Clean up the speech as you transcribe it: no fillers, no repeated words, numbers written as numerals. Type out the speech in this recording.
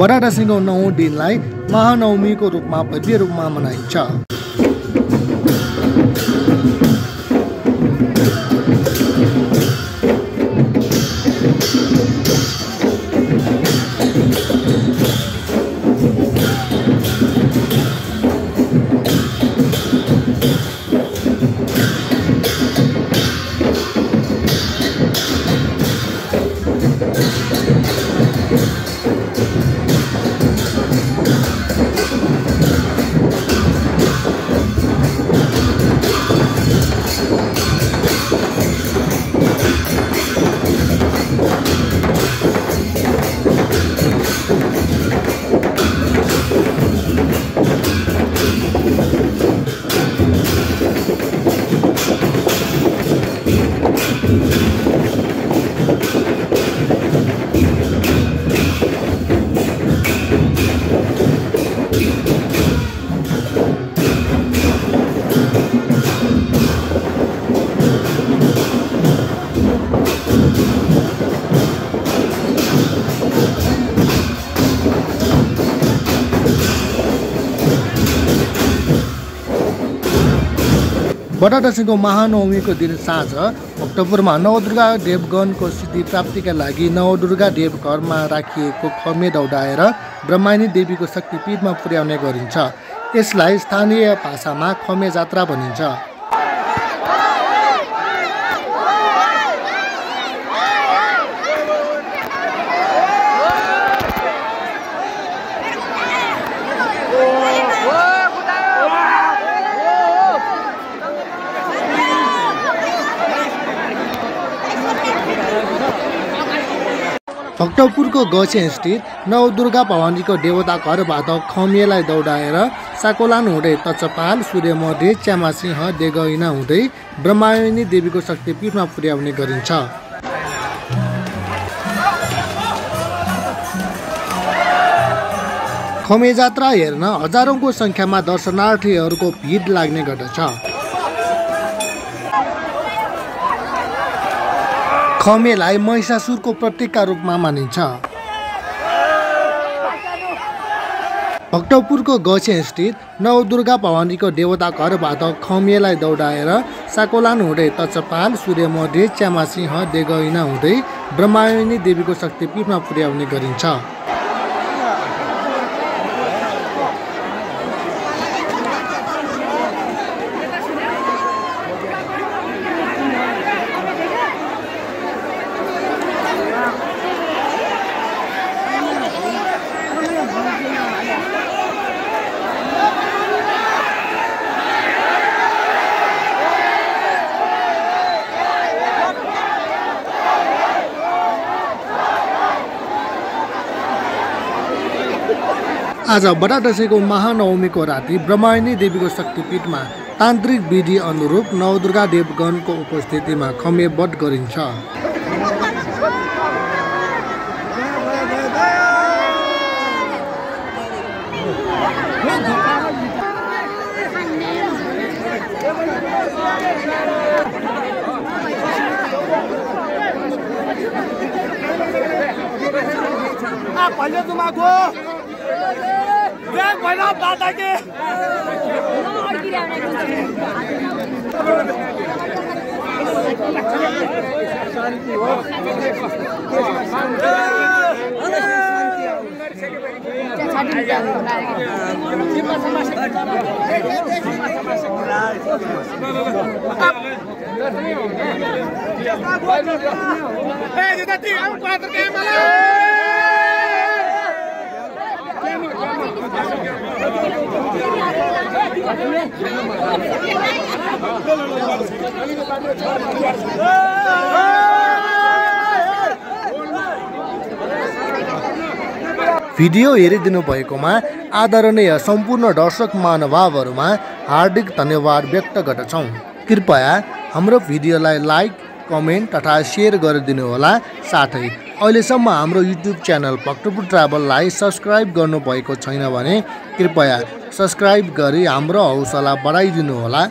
बडा दशैंको 9औं दिनलाई महानवमीको रूपमा भव्य रूपमा मनाइन्छ। बडा दशैंको महानवमीको दिन साँझ भक्तपुरमा नवदुर्गा देवगणको सिद्धि प्राप्तिका लागि नवदुर्गा देवघरमा राखिएको खमे दौडाएर ब्रह्मायणी देवीको शक्तिपीठमा पुर्याउने गरिन्छ। यसलाई स्थानीय भाषामा खमे जात्रा भनिन्छ। भक्तपुरको गछे स्थित नवदुर्गा भवानीको देवता घरबाट खमेलाई दौडाएर साकोलान हुँदै तचपाल सूर्यमध्य च्यामासिंह देगैना हुँदै ब्रह्मायणी देवीको शक्तिपीठमा पुर्याउने गरिन्छ। खमे जात्रा हेर्न हजारौंको संख्यामा दर्शनार्थीहरूको भिड लाग्ने गर्दछ। खमेलाई महिषासुरको प्रतीकका रूपमा मानिन्छ। भक्तपुरको गछे स्थित नवदुर्गा भवानीको देवता घरबाट खमेलाई दौडाएर साकोलान हुँदै तचपाल सूर्यमध्य च्यामासिंह देगैना हुँदै ब्रह्मायणी देवीको शक्तिपीठमा पुर्याउने गरिन्छ। आज बडा दशैंको महानवमीको राति ब्रह्मायणी देवीको शक्तिपीठमा तान्त्रिक विधि अनुरूप नवदुर्गा देवगणको उपस्थितिमा खमे बध गरिन्छ। भिडियो हेरिदिनु भएकोमा आदरणीय सम्पूर्ण दर्शक महानुभावहरुमा हार्दिक धन्यवाद व्यक्त गर्दछौं। कृपया हाम्रो भिडियोलाई लाइक, कमेन्ट तथा शेयर गरिदिनु होला। साथै अहिलेसम्म हाम्रो युट्युब च्यानल भक्तपुर ट्राभललाई सब्स्क्राइब गर्नु भएको छैन भने कृपया सब्स्क्राइब गरी हाम्रो हौसला बढाइदिनु होला।